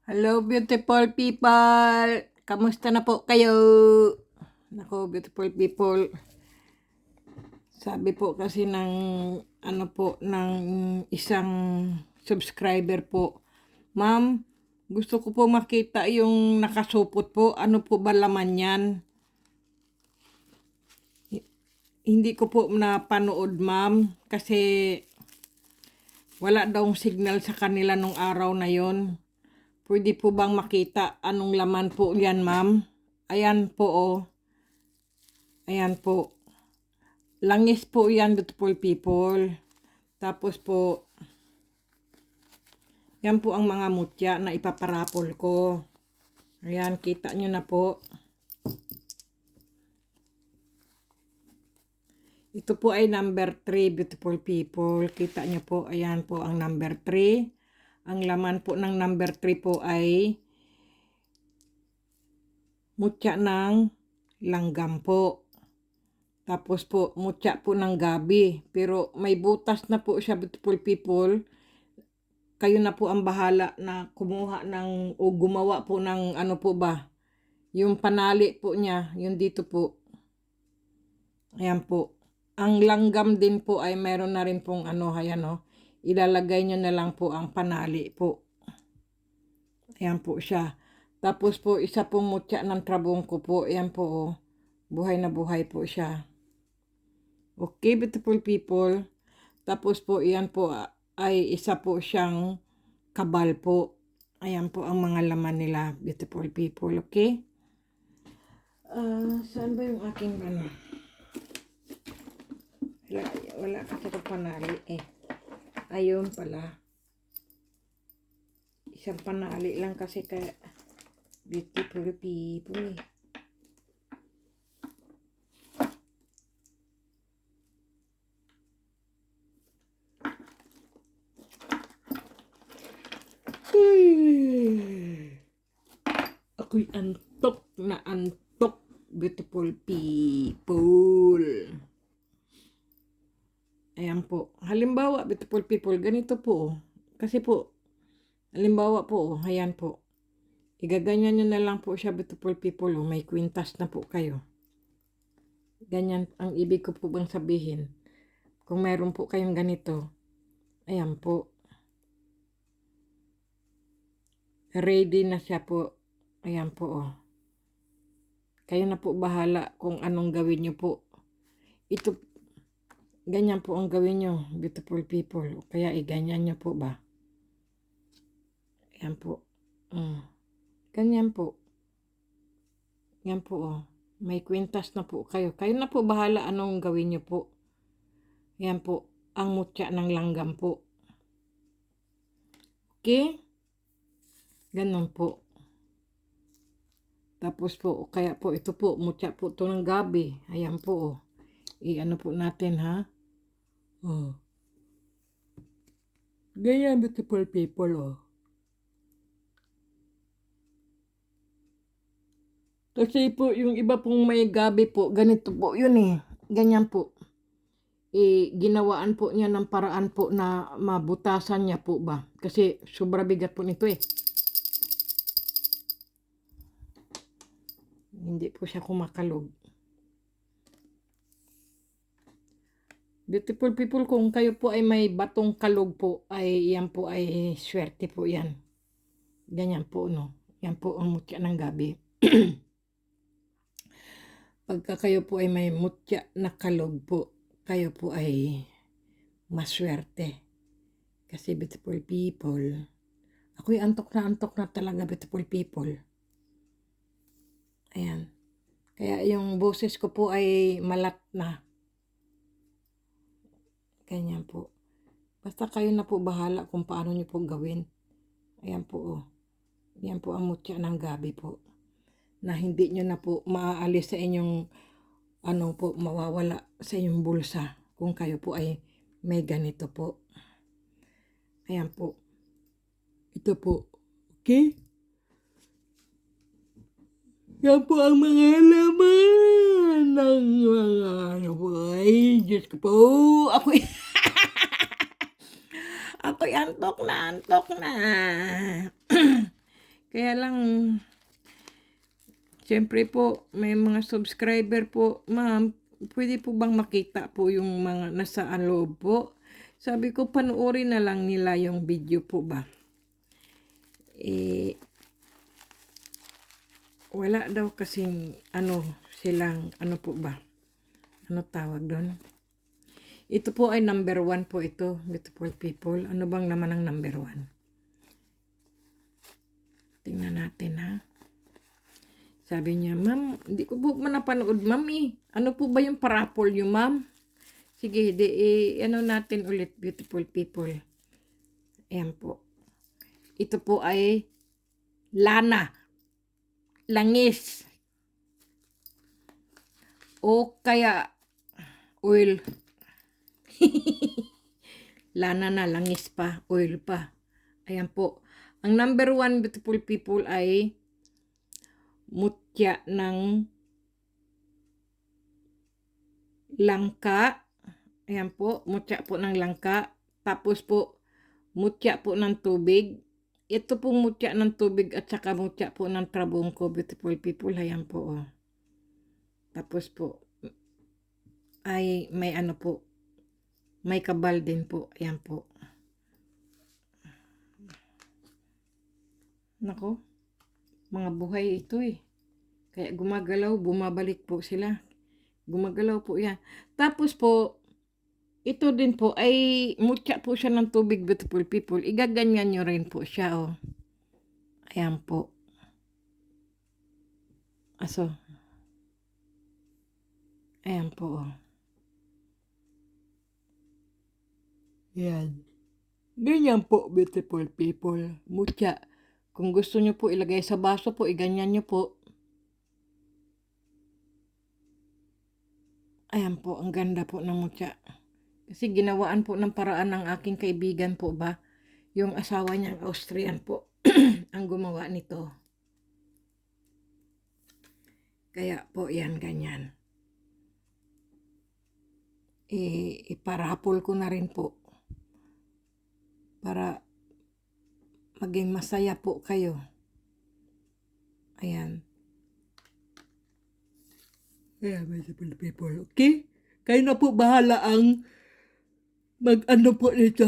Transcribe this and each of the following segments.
Hello, beautiful people! Kamusta na po kayo? Nako, beautiful people. Sabi po kasi ng ng isang subscriber po, Ma'am, gusto ko po makita yung nakasupot po. Ano po ba laman yan? Hindi ko po napanood, ma'am, kasi wala daw signal sa kanila nung araw na yon. Pwede po bang makita anong laman po yan, ma'am? Ayan po, oh. Ayan po. Langis po yan, beautiful people. Tapos po, yan po ang mga mutya na ipaparapol ko. Ayan, kita nyo na po. Ito po ay number 3, beautiful people. Kita nyo po, ayan po ang number 3. Ang laman po ng number 3 po ay mutya ng langgam po. Tapos po, mutya po ng gabi. Pero may butas na po siya, beautiful people. Kayo na po ang bahala na kumuha ng o gumawa po ng ano po ba. Yung panali po niya, yung dito po. Ayan po. Ang langgam din po ay meron na rin pong ano, ayan o. Ilalagay nyo na lang po ang panali po. Ayan po siya. Tapos po, isa pong mutya ng trabong ko po. Ayan po o. Buhay na buhay po siya. Okay, beautiful people. Tapos po, iyan po ay isa po siyang kabal po. Ayan po ang mga laman nila, beautiful people. Okay? Saan ba yung aking ano? Wala kasi ito panali eh. Ayun pala. Isang panali lang kasi kaya beautiful people eh. Ako'y antok na antok, beautiful people. Ayan po. Halimbawa, beautiful people, ganito po. Kasi po, halimbawa po, ayan po. Igaganyan nyo na lang po siya, beautiful people. May kwintas na po kayo. Ganyan ang ibig ko po bang sabihin. Kung meron po kayong ganito, ayan po. Ready na siya po. Ayan po, oh. Kayo na po bahala kung anong gawin nyo po. Ito, ganyan po ang gawin nyo, beautiful people. Kaya ganyan nyo po ba? Ayan po. Ganyan po. Yan po, oh. May kwintas na po kayo. Kayo na po bahala anong gawin nyo po. Yan po, ang mutya ng langgam po. Okay? Ganon po. Tapos po, kaya po ito po, mutya po ito ng gabi. Ayan po, oh. I-ano po natin, ha? Oh. Ganyan, beautiful people, oh. Kasi po, yung iba pong may gabi po, ganito po, yun eh. Ganyan po. Ginawaan po niya ng paraan po na mabutasan niya po ba. Kasi sobra bigat po nito eh. Hindi po siya kumakalog. Beautiful people, kung kayo po ay may batong kalog po, ay yan po ay swerte po yan. Ganyan po, no. Yan po ang mutya ng gabi. Pagka kayo po ay may mutya na kalog po, kayo po ay maswerte. Kasi beautiful people, ako'y antok na talaga, beautiful people. Ayan. Kaya yung boses ko po ay malat na. Ganyan po. Basta kayo na po bahala kung paano nyo po gawin. Ayan po, oh. Yan po ang mutya ng gabi po. Na hindi nyo na po maaalis sa inyong, ano po, mawawala sa inyong bulsa. Kung kayo po ay may ganito po. Ayan po. Ito po. Okay? Yan po ang mga laman ng mga ano po. Ay, Diyos ko po. Ako'y antok na. Kaya lang, siyempre po, may mga subscriber po, ma'am, pwede po bang makita po yung mga nasa loob po? Sabi ko, panoorin na lang nila yung video po ba? Eh, wala daw kasing silang po ba? Ano tawag doon? Ito po ay number 1 po ito, beautiful people. Ano bang naman ang number 1? Tingnan natin ha. Sabi niya, ma'am, hindi ko po napanood, ma'am eh. Ano po ba yung parapol yung ma'am? Sige, natin ulit, beautiful people. Ayan po. Ito po ay lana, langis, o kaya oil. Lana na, langis pa, oil pa. Ayan po. Ang number 1, beautiful people, ay mutya ng langka. Ayan po, mutya po ng langka. Tapos po, mutya po ng tubig. Ito pong mutya ng tubig at saka mutya po ng trabongko, beautiful people. Ayan po, oh. Tapos po, ay may po, may kabal din po. Ayan po. Nako, mga buhay ito eh. Kaya gumagalaw, bumabalik po sila. Gumagalaw po yan. Tapos po, ito din po ay mutya po siya ng tubig, beautiful people. Igaganyan nyo rin po siya, oh. Ayan po. Aso. Ayan po, oh. Yan. Ganyan po, beautiful people. Mutya. Kung gusto nyo po ilagay sa baso po, iganyan nyo po. Ayan po, ang ganda po ng mutya. Kasi ginawaan po ng paraan ng aking kaibigan po ba. Yung asawa niya, Austrian po, ang gumawa nito. Kaya po yan, ganyan. Iparapol ko na rin po. Para maging masaya po kayo. Ayan. Ayan, beautiful people. Okay? Kayo na po bahala ang po nito.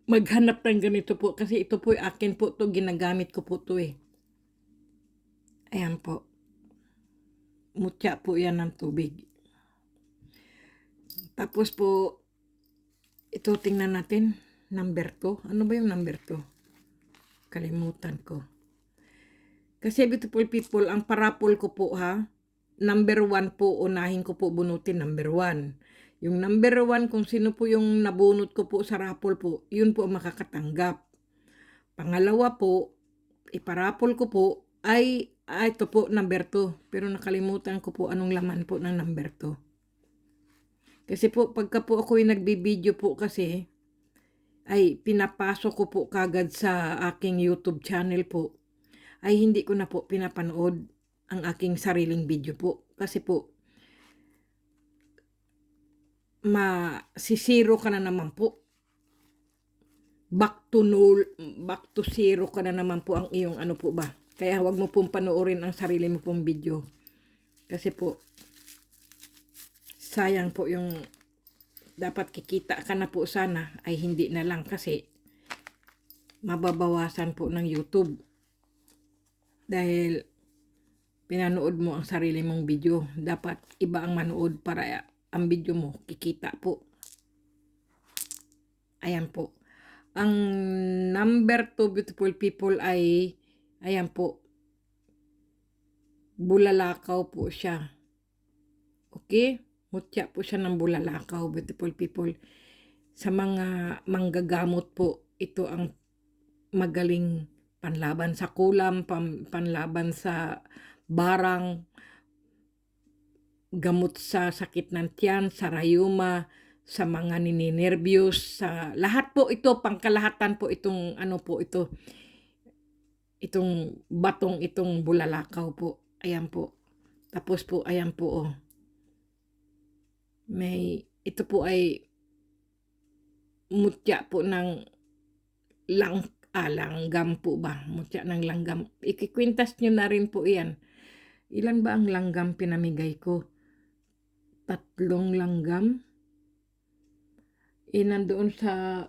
Maghanap ng ganito po. Kasi ito po akin po to. Ginagamit ko po to eh. Ayan po. Mutya po yan ng tubig. Tapos po, ito tingnan natin. Number 2. Ano ba yung number 2? Kalimutan ko. Kasi beautiful people, ang parapol ko po ha, number 1 po, unahin ko po bunutin number 1. Yung number 1, kung sino po yung nabunot ko po sa rapol po, yun po ang makakatanggap. Pangalawa po, iparapol ko po, ay ito po number 2. Pero nakalimutan ko po anong laman po ng number 2. Kasi po, pagka po ako yung nagbibideo po kasi, ay pinapasok ko po kagad sa aking YouTube channel po, ay hindi ko na po pinapanood ang aking sariling video po. Kasi po, masisiro ka na naman po. Back to zero ka na naman po ang iyong po ba. Kaya huwag mo pong panoorin ang sarili mo pong video. Kasi po, sayang po yung dapat kikita ka na po sana ay hindi na lang kasi mababawasan po ng YouTube. Dahil pinanood mo ang sarili mong video. Dapat iba ang manood para ang video mo kikita po. Ayan po. Ang number 2, beautiful people, ay ayan po. Bulalakaw po siya. Okay? Mutya po siya ng bulalakaw, beautiful people. Sa mga manggagamot po, ito ang magaling panlaban sa kulam, panlaban sa barang, gamot sa sakit ng tiyan, sa rayuma, sa mga nininervyos, sa lahat po ito, pangkalahatan po itong po ito. Itong batong itong bulalakaw po. Ayan po. Tapos po, ayan po oh. Ito po ay mutya po ng langgam po ba? Mutya ng langgam. Ikikwintas nyo na rin po yan. Ilan ba ang langgam pinamigay ko? 3 langgam. Nandoon sa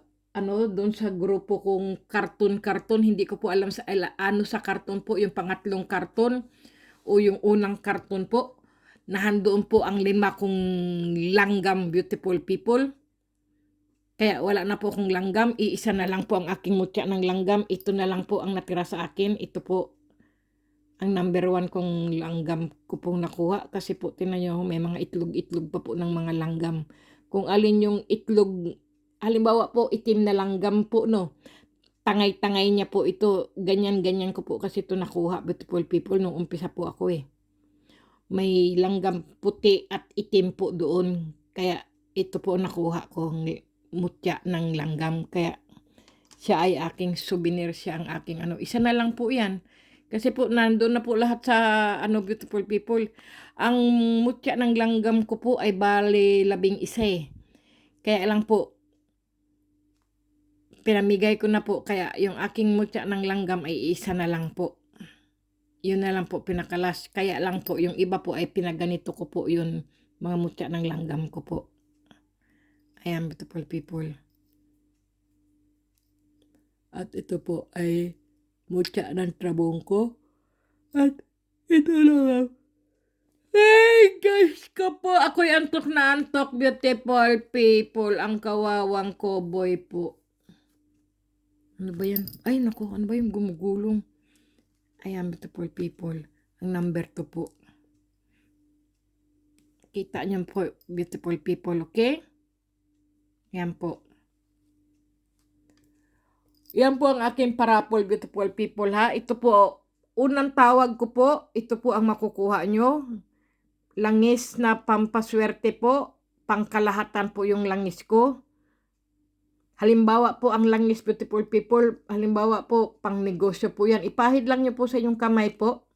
doon sa grupo kong karton, hindi ko po alam sa ano sa karton po, yung pangatlong karton o yung unang karton po. Nahandoon po ang 5 kong langgam, beautiful people. Kaya wala na po akong langgam, iisa na lang po ang aking mutya ng langgam. Ito na lang po ang natira sa akin. Ito po ang number 1 kong langgam ko pong nakuha. Kasi po, tinan nyo, may mga itlog-itlog pa po ng mga langgam. Kung alin yung itlog, halimbawa po, itim na langgam po, no? Tangay-tangay niya po ito. Ganyan-ganyan ko po kasi ito nakuha, beautiful people, nung umpisa po ako eh. May langgam puti at itim po doon. Kaya ito po nakuha ko, mutya ng langgam. Kaya siya ay aking souvenir, siya ang aking isa na lang po yan. Kasi po nandoon na po lahat sa beautiful people. Ang mutya ng langgam ko po ay bale 11 eh. Kaya lang po, pinamigay ko na po. Kaya yung aking mutya ng langgam ay isa na lang po. Yun na lang po pinakalas. Kaya lang po yung iba po ay pinaganito ko po yun. Mga mutya ng langgam ko po. Ayan, beautiful people. At ito po ay mutya ng trabong ko. At ito na lang. Hey guys ko po, ako'y antok na antok, beautiful people. Ang kawawang cowboy po. Ano ba yan? Ay naku, ano ba yung gumugulong? Ayan, beautiful people. Ang number 2 po. Kita niyo po, beautiful people, okay? Yan po. Yan po ang aking parapol, beautiful people, ha? Ito po, unang tawag ko po, ito po ang makukuha nyo. Langis na pampaswerte po, pangkalahatan po yung langis ko. Halimbawa po ang langis, beautiful people, halimbawa po, pang negosyo po yan. Ipahid lang nyo po sa inyong kamay po.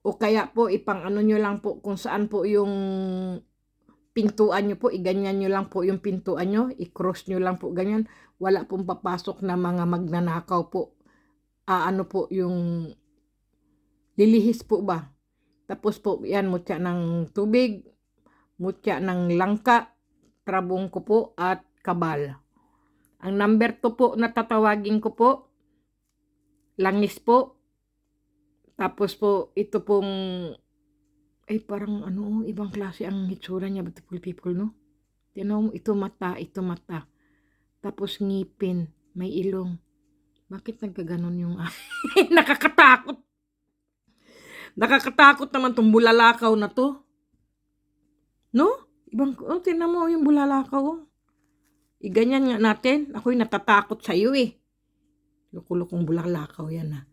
O kaya po, ipang nyo lang po kung saan po yung pintuan nyo po, iganyan nyo lang po yung pintuan nyo, i-cross nyo lang po ganyan. Wala pong papasok na mga magnanakaw po. Po yung lilihis po ba? Tapos po, yan, mutya ng tubig, mutya ng langka, trabong ko po, at kabal. Ang number 2 po na tatawagin ko po, langis po. Tapos po, ito pong, ay parang ibang klase ang hitsura niya, beautiful people, no? Tinan mo, ito mata. Tapos ngipin, may ilong. Bakit nagkaganon yung, nakakatakot. Nakakatakot naman tong bulalakaw na to. No? Tinan mo yung bulalakaw. Iganyan nga natin. Ako'y natatakot sa iyo eh. Lukulukong bulalakaw yan ha.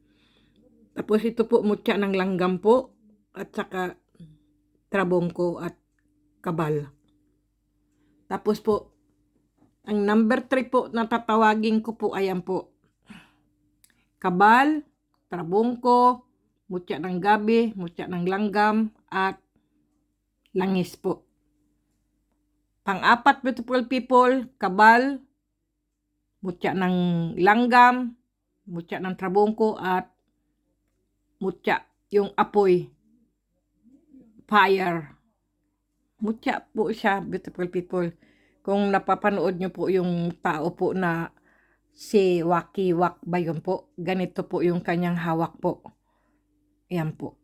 Tapos ito po, mutya ng langgam po. At saka trabong ko at kabal. Tapos po, ang number 3 po na tatawagin ko po, ayan po. Kabal, trabong ko, mutya ng gabi, mutya ng langgam, at langis po. Pang-4, beautiful people, kabal, mutya ng langgam, mutya ng trabong ko, at mutya yung apoy, fire. Mutya po siya, beautiful people. Kung napapanood nyo po yung tao po na si Wacky Wack ba yun po, ganito po yung kanyang hawak po. Ayan po.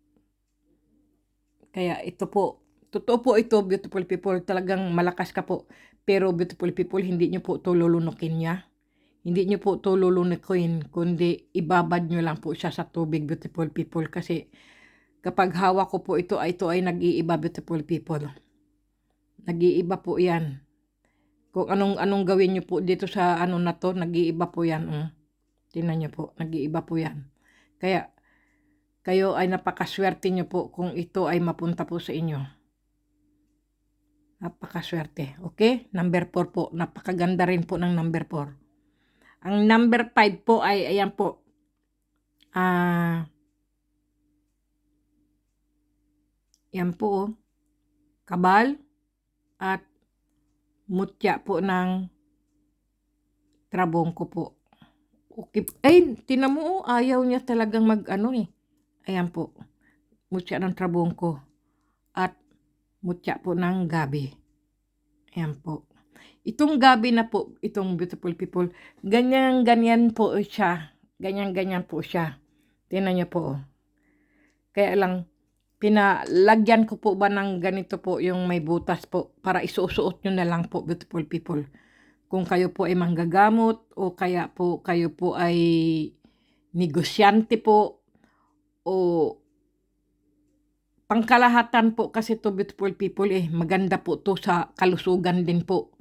Kaya ito po, totoo po ito, beautiful people, talagang malakas ka po. Pero beautiful people, hindi nyo po ito lulunukin niya. Hindi nyo po ito lulunukin, kundi ibabad nyo lang po siya sa tubig, beautiful people. Kasi kapag hawak ko po ito ay nag-iiba, beautiful people. Nag-iiba po yan. Kung anong gawin nyo po dito sa na to, nag-iiba po yan. Tingnan nyo po, nag-iiba po yan. Kaya, kayo ay napakaswerte nyo po kung ito ay mapunta po sa inyo. Napakaswerte. Okay? Number 4 po. Napakaganda rin po ng number 4. Ang number 5 po ay, ayan po. Yan po. Kabal. At mutya po ng trabong ko po. Okay. Ay, tinan mo, ayaw niya talagang mag-ano eh. Ayan po, mutya ng trabongko at mutya po ng gabi. Ayan po. Itong gabi na po, itong beautiful people, ganyan-ganyan po siya. Ganyan-ganyan po siya. Tingnan niyo po. Kaya lang, pinalagyan ko po ba ng ganito po yung may butas po para isusuot nyo na lang po, beautiful people. Kung kayo po ay manggagamot o kaya po kayo po ay negosyante po o pangkalahatan po kasi to, beautiful people, maganda po to sa kalusugan din po.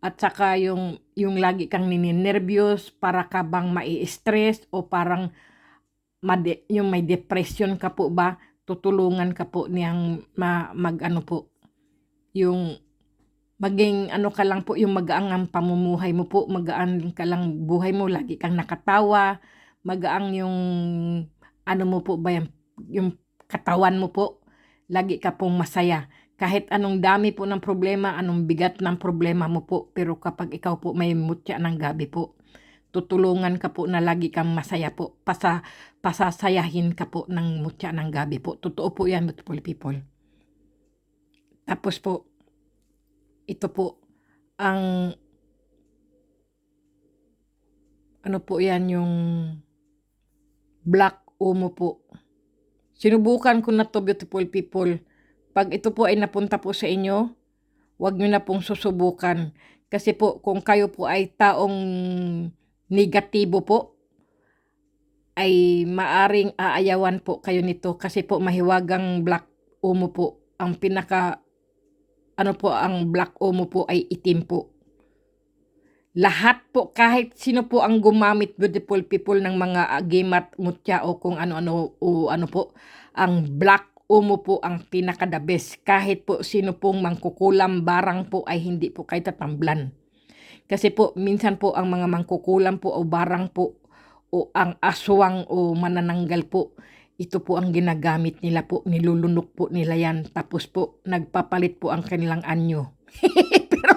At saka yung lagi kang nininervyos, para ka bang mai-stress o parang yung may depression ka po ba, tutulungan ka po niyang mag-ano po, yung maging ano ka lang po, yung magaang ang pamumuhay mo po, magaan ka lang buhay mo, lagi kang nakatawa, magaang yung ano mo po ba, yung katawan mo po, lagi ka pong masaya. Kahit anong dami po ng problema, anong bigat ng problema mo po, pero kapag ikaw po may mutya ng gabi po, tutulungan ka po na lagi kang masaya po. Pasasayahin ka po ng mutya ng gabi po. Totoo po yan, beautiful people. Tapos po, ito po, ang ano po yan, yung black omo po. Sinubukan ko na to, beautiful people. Pag ito po ay napunta po sa inyo, huwag nyo na pong susubukan. Kasi po, kung kayo po ay taong negatibo po, ay maaring aayawan po kayo nito. Kasi po, mahiwagang black omo po. Ang ano po, ang black omo po ay itim po. Lahat po, kahit sino po ang gumamit, beautiful people, ng mga agimat, mutya o kung ano-ano o ano po, ang black omo po ang pinaka-the best. Kahit po sino pong mangkukulam barang po ay hindi po kayo tatamblan. Kasi po, minsan po ang mga mangkukulam po o barang po o ang aswang o manananggal po, ito po ang ginagamit nila po, nilulunok po nila yan. Tapos po, nagpapalit po ang kanilang anyo. Pero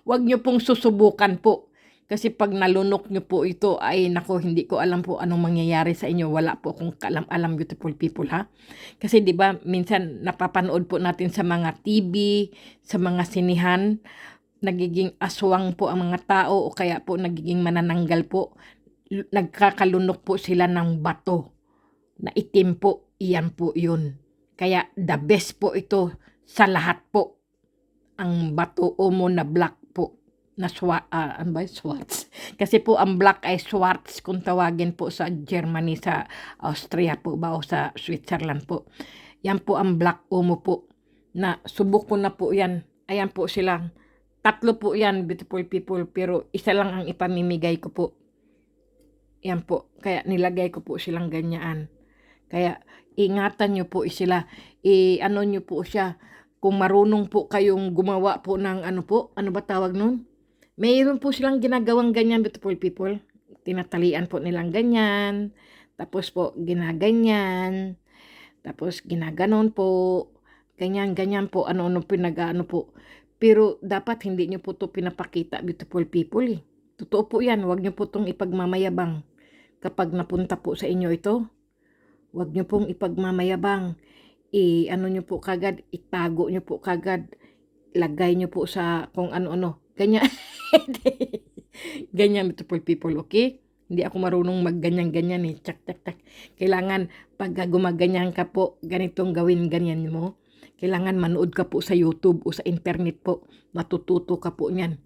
Huwag nyo pong susubukan po. Kasi pag nalunok nyo po ito, ay nako, hindi ko alam po anong mangyayari sa inyo. Wala po akong kalam-alam, beautiful people, ha? Kasi di ba minsan napapanood po natin sa mga TV, sa mga sinihan, nagiging aswang po ang mga tao o kaya po nagiging manananggal po. Nagkakalunok po sila ng bato na itim po. Iyan po yun. Kaya the best po ito sa lahat po. Ang bato omo na black po na Swarts. Kasi po ang black ay Swarts kung tawagin po sa Germany, sa Austria po ba o sa Switzerland po. Yan po ang black omo po. Na subok ko na po yan. Ayan po sila. 3 po yan, beautiful people, pero isa lang ang ipamimigay ko po. Yan po. Kaya nilagay ko po silang ganyan. Kaya ingatan nyo po sila. Ano nyo po siya. Kung marunong po kayong gumawa po ng ano po, ano ba tawag nun? Mayroon po silang ginagawang ganyan, beautiful people. Tinatalian po nilang ganyan. Tapos po, ginaganyan. Tapos ginaganon po. Ganyan-ganyan po. Ano-ano pinag-ano po. Pero dapat hindi nyo po to pinapakita, beautiful people. Totoo po yan. Huwag nyo po itong ipagmamayabang. Kapag napunta po sa inyo ito, huwag nyo pong ipagmamayabang. Ano nyo po kagad, itago nyo po kagad, lagay nyo po sa kung ano-ano. Ganyan. Ganyan, beautiful people, okay? Hindi ako marunong magganyan-ganyan eh. Tsak, tsak, tsak. Kailangan, pag gumaganyan ka po, ganitong gawin, ganyan mo. Kailangan manood ka po sa YouTube o sa internet po. Matututo ka po niyan.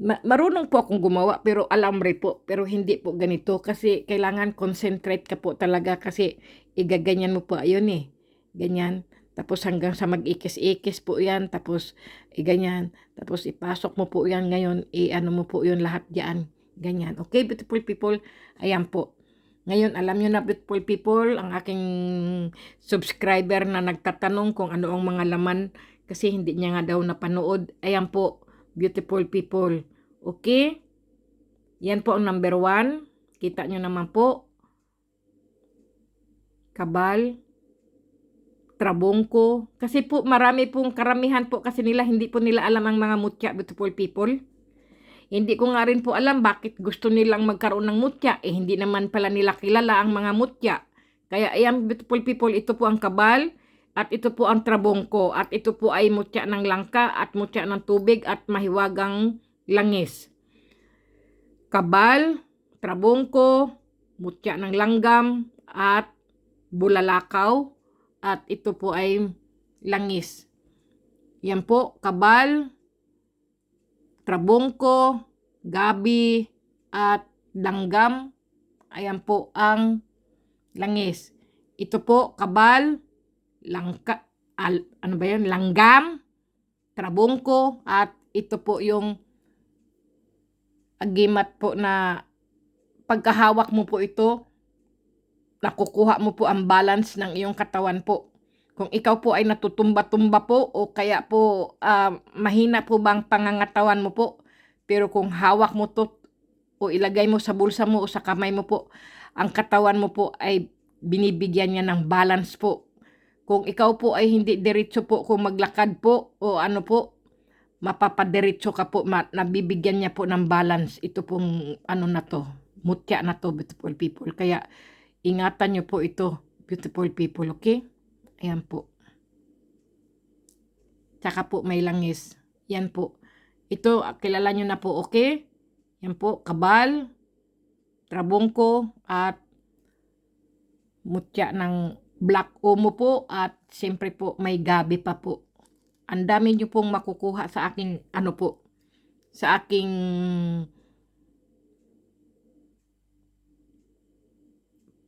Marunong po akong gumawa pero alambre po. Pero hindi po ganito kasi kailangan concentrate ka po talaga kasi igaganyan mo po. Ayun eh. Ganyan. Tapos hanggang sa mag-ikis-ikis po yan. Tapos ganyan. Tapos ipasok mo po yan ngayon. Ano mo po yun lahat dyan. Ganyan. Okay, beautiful people? Ayan po. Ngayon, alam nyo na, beautiful people, ang aking subscriber na nagtatanong kung ano ang mga laman kasi hindi niya nga daw napanood. Ayan po, beautiful people. Okay? Yan po ang number 1. Kita nyo naman po. Kabal. Trabongko. Kasi po marami pong karamihan po kasi nila hindi po nila alam ang mga mutya, beautiful people. Hindi ko nga rin po alam bakit gusto nilang magkaroon ng mutya. Hindi naman pala nila kilala ang mga mutya. Kaya ayan, beautiful people, ito po ang kabal at ito po ang trabongko at ito po ay mutya ng langka at mutya ng tubig at mahiwagang langis. Kabal, trabongko, mutya ng langgam at bulalakaw at ito po ay langis. Yan po, kabal, trabongko, gabi, at langgam. Ayan po ang langis. Ito po, kabal, langka, ano ba yun? Langgam, trabongko, at ito po yung agimat po na pagkahawak mo po ito, nakukuha mo po ang balance ng iyong katawan po. Kung ikaw po ay natutumba-tumba po o kaya po mahina po bang pangangatawan mo po, pero kung hawak mo to o ilagay mo sa bulsa mo o sa kamay mo po, ang katawan mo po ay binibigyan niya ng balance po. Kung ikaw po ay hindi diretso po, kung maglakad po o ano po, mapapadiretso ka po, nabibigyan niya po ng balance. Ito pong ano na to, mutya na to, beautiful people. Kaya ingatan niyo po ito, beautiful people, okay? Ayan po. Tsaka po may langis. Yan po. Ito, kilala nyo na po, okay? Yan po, kabal, trabongko, at mutya ng black omo po, at siyempre po may gabi pa po. Ang dami nyo pong makukuha sa aking, ano po, sa aking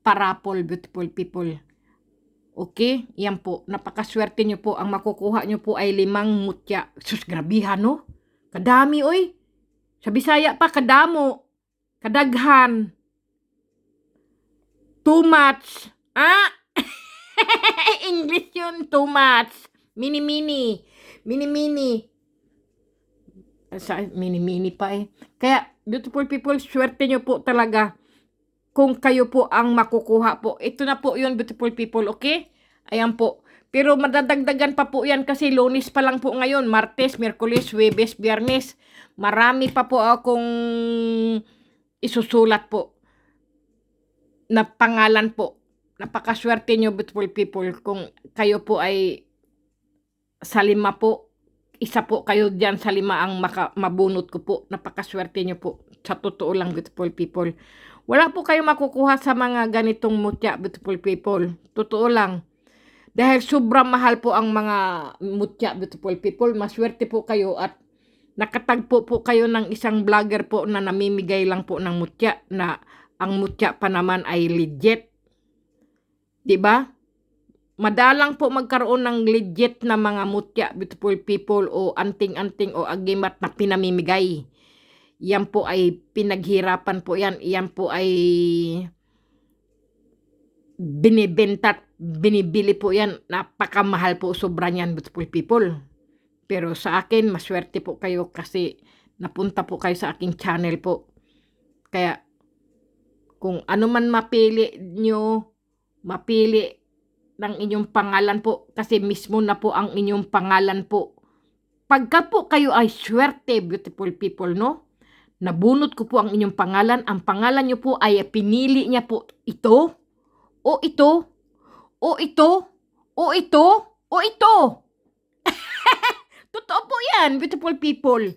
parapol, beautiful people. Okay, yan po. Napakaswerte nyo po. Ang makukuha nyo po ay 5 mutya. Sus, grabihan, no? Kadami, oy. Sa Bisaya pa, kadamo. Kadaghan. Too much. Ah? English yun, too much. Mini-mini. Mini-mini. Sa mini-mini pa eh. Kaya, beautiful people, swerte nyo po talaga kung kayo po ang makukuha po. Ito na po yun, beautiful people, okay? Ayan po. Pero madadagdagan pa po yan kasi Lunes pa lang po ngayon. Martes, Miyerkules, Huwebes, Biyernes. Marami pa po akong isusulat po na pangalan po. Napakaswerte nyo, beautiful people, kung kayo po ay sa 5 po. Isa po kayo dyan sa 5 ang mabunot ko po. Napakaswerte nyo po. Sa totoo lang, beautiful people. Wala po kayo makukuha sa mga ganitong mutya, beautiful people. Totoo lang. Dahil sobrang mahal po ang mga mutya, beautiful people. Maswerte po kayo at nakatagpo po kayo ng isang vlogger po na namimigay lang po ng mutya na ang mutya pa naman ay legit. Diba? Madalang po magkaroon ng legit na mga mutya, beautiful people, o anting-anting o agimat na pinamimigay. Yan po ay pinaghirapan po yan. Yan po ay binibenta at binibili po yan. Napakamahal po sobra niyan, beautiful people. Pero sa akin, maswerte po kayo kasi napunta po kayo sa aking channel po. Kaya kung ano man mapili nyo, mapili ng inyong pangalan po kasi mismo na po ang inyong pangalan po. Pagka po kayo ay swerte, beautiful people, no? Nabunot ko po ang inyong pangalan. Ang pangalan nyo po ay pinili niya po ito, o ito, o ito, o ito, o ito. Totoo po yan, beautiful people.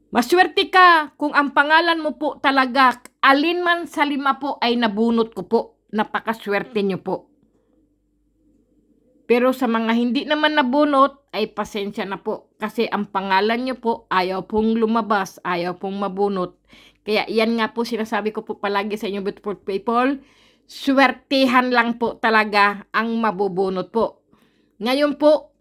Maswerte ka kung ang pangalan mo po talaga, alin man sa 5 po ay nabunot ko po. Napakaswerte nyo po. Pero sa mga hindi naman nabunot, ay pasensya na po. Kasi ang pangalan nyo po, ayaw pong lumabas, ayaw pong mabunot. Kaya yan nga po sinasabi ko po palagi sa inyo, beautiful people. Swertihan lang po talaga ang mabubunot po. Ngayon po,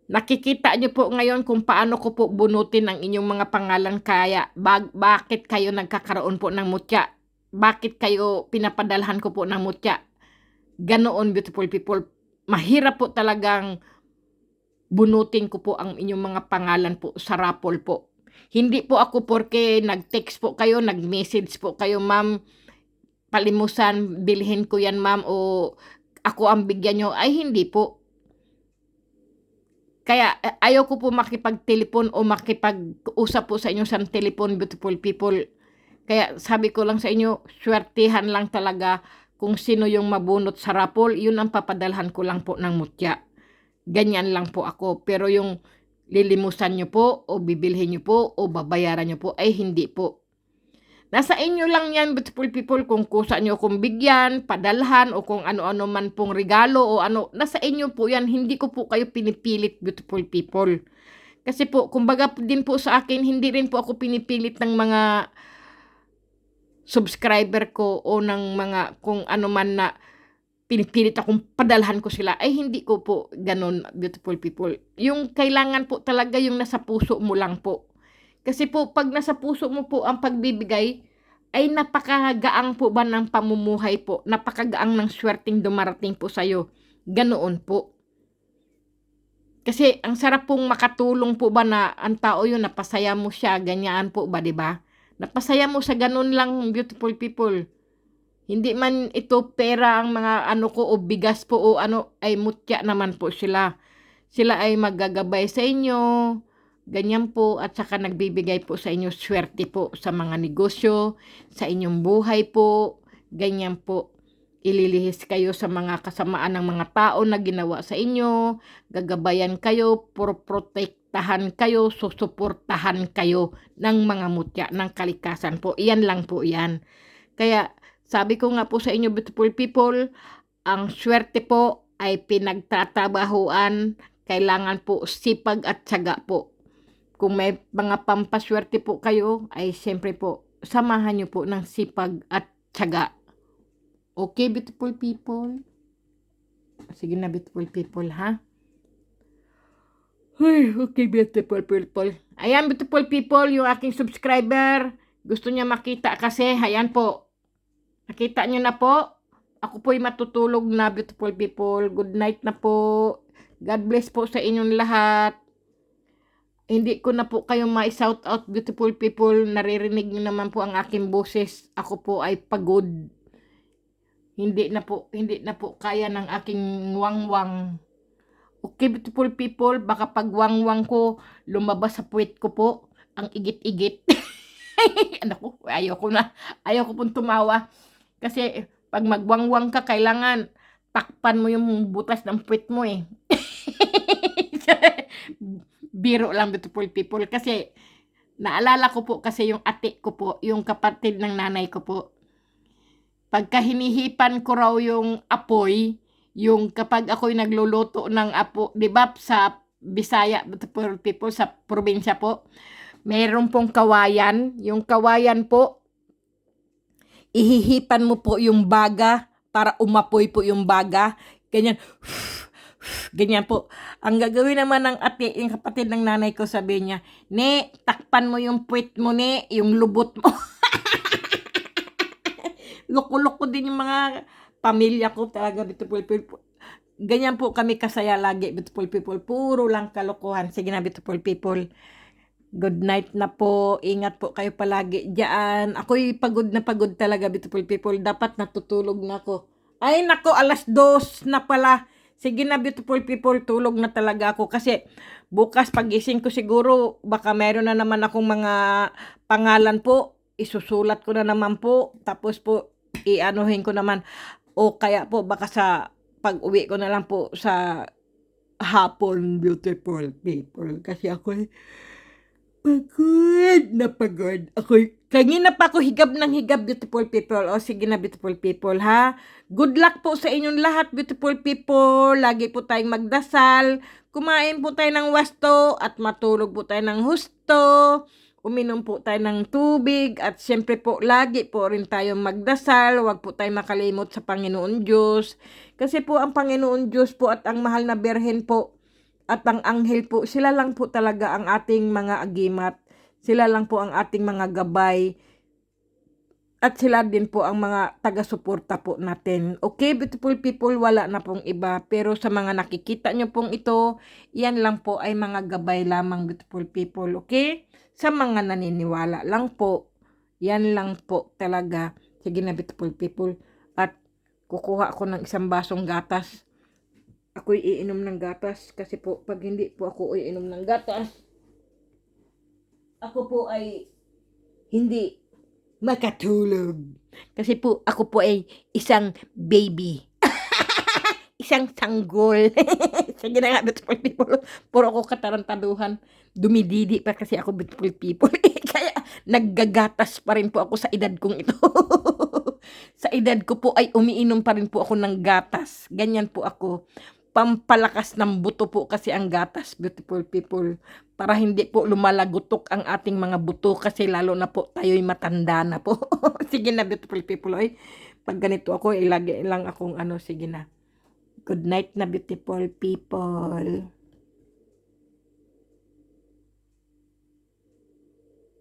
nakikita nyo po ngayon kung paano ko po bunutin ang inyong mga pangalan. Kaya bakit kayo nagkakaroon po ng mutya? Bakit kayo pinapadalhan ko po ng mutya? Ganoon, beautiful people. Mahirap po talagang bunutin ko po ang inyong mga pangalan po sa raffle po. Hindi po ako porque nag-text po kayo, nag-message po kayo, ma'am, palimusan, bilhin ko yan, ma'am, o ako ang bigyan nyo. Ay, hindi po. Kaya ayaw ko po makipag-telepon o makipag-usap po sa inyo sa telepon, beautiful people. Kaya sabi ko lang sa inyo, swertihan lang talaga kung sino yung mabunot sa rapol, yun ang papadalhan ko lang po ng mutya. Ganyan lang po ako. Pero yung lilimusan nyo po o bibilhin nyo po o babayaran nyo po ay hindi po. Nasa inyo lang yan, beautiful people, kung kusa nyo kung bigyan, padalhan, o kung ano-ano man pong regalo o ano. Nasa inyo po yan. Hindi ko po kayo pinipilit, beautiful people. Kasi po, kumbaga din po sa akin, hindi rin po ako pinipilit ng mga subscriber ko o ng mga kung ano man na pinipilit akong padalhan ko sila. Ay, hindi ko po ganun, beautiful people. Yung kailangan po talaga yung nasa puso mo lang po. Kasi po, pag nasa puso mo po ang pagbibigay, ay napakagaang po ba ng pamumuhay po? Napakagaang ng swerteng dumarating po sa'yo. Ganoon po. Kasi ang sarap pong makatulong po ba na ang tao yun, napasaya mo siya, ganyan po ba, di ba? Napasaya mo sa ganun lang, beautiful people. Hindi man ito pera ang mga ano ko o bigas po o ano, ay mutya naman po sila. Sila ay maggagabay sa inyo, ganyan po, at saka nagbibigay po sa inyo swerte po sa mga negosyo, sa inyong buhay po, ganyan po. Ililihis kayo sa mga kasamaan ng mga tao na ginawa sa inyo, gagabayan kayo, protektahan kayo, susuportahan kayo ng mga mutya, ng kalikasan po. Iyan lang po yan. Kaya sabi ko nga po sa inyo, beautiful people, ang swerte po ay pinagtatrabahuan, kailangan po sipag at tiyaga po. Kung may mga pampaswerte po kayo, ay siyempre po, samahan nyo po ng sipag at tiyaga. Okay, beautiful people? Sige na, beautiful people, ha? Ay, okay, beautiful people. Ayan, beautiful people, yung aking subscriber, gusto niya makita kasi, ayan po. Nakita nyo na po? Ako po'y matutulog na, beautiful people. Good night na po. God bless po sa inyong lahat. Hindi ko na po kayo ma-shout out, beautiful people. Naririnig nyo naman po ang aking boses. Ako po ay pagod. Hindi na po kaya ng aking wangwang. Okay, beautiful people, baka pag wangwang ko, lumabas sa puwet ko po, ang igit-igit. Ano ko, ayaw ko pong tumawa. Kasi pag magwangwang ka, kailangan takpan mo yung butas ng puwet mo eh. Biro lang, beautiful people. Kasi naalala ko po kasi yung ate ko po, yung kapatid ng nanay ko po. Pagka hinihipan ko raw yung apoy, yung kapag ako'y nagluluto ng apo, di ba sa Bisaya, beautiful people, sa probinsya po, mayroon pong kawayan. Yung kawayan po, ihihipan mo po yung baga para umapoy po yung baga. Ganyan. Ganyan po. Ang gagawin naman ng ate, yung kapatid ng nanay ko, sabi niya, "Ne, takpan mo yung puwet mo, ne, yung lubot mo." Loko-loko din yung mga pamilya ko talaga, beautiful people. Ganyan po kami kasaya lagi, beautiful people. Puro lang kalokohan. Sige na, beautiful people. Good night na po. Ingat po kayo palagi diyan. Ako'y pagod na pagod talaga, beautiful people. Dapat natutulog na ako. Ay nako, 2:00 na pala. Sige na, beautiful people, tulog na talaga ako. Kasi bukas pagising ko siguro, baka meron na naman akong mga pangalan po. Isusulat ko na naman po. Tapos po, ianuhin ko naman. O kaya po, baka sa pag-uwi ko na lang po sa hapon, beautiful people. Kasi ako'y pagod na pagod. Kanina pa ako higab ng higab, beautiful people. O sige na, beautiful people, ha? Good luck po sa inyong lahat, beautiful people. Lagi po tayong magdasal. Kumain po tayo ng wasto at matulog po tayo ng husto. Uminom po tayo ng tubig at siyempre po lagi po rin tayong magdasal. Huwag po tayo makalimot sa Panginoon Diyos. Kasi po ang Panginoon Diyos po at ang mahal na Birhen po at ang anghel po, sila lang po talaga ang ating mga agimat. Sila lang po ang ating mga gabay. At sila din po ang mga taga-suporta po natin. Okay, beautiful people, wala na pong iba. Pero sa mga nakikita nyo pong ito, yan lang po ay mga gabay lamang, beautiful people. Okay? Sa mga naniniwala lang po. Yan lang po talaga. Sige na, beautiful people. At kukuha ako ng isang basong gatas. ako'y iinom ng gatas. Kasi po, pag hindi po ako iinom ng gatas, ako po ay hindi makatulog. Kasi po, ako po ay isang baby. Isang sanggol. Sige na nga, beautiful people. Puro ako katarantaduhan. Dumididi pa kasi ako, beautiful people. Kaya naggagatas pa rin po ako sa edad kong ito. Sa edad ko po ay umiinom pa rin po ako ng gatas. Ganyan po ako. Pampalakas ng buto po kasi ang gatas, beautiful people. Para hindi po lumalagutok ang ating mga buto kasi lalo na po tayo'y matanda na po. Sige na, beautiful people. Oy, pag ganito ako, ilagay lang akong ano, sige na. Good night na, beautiful people.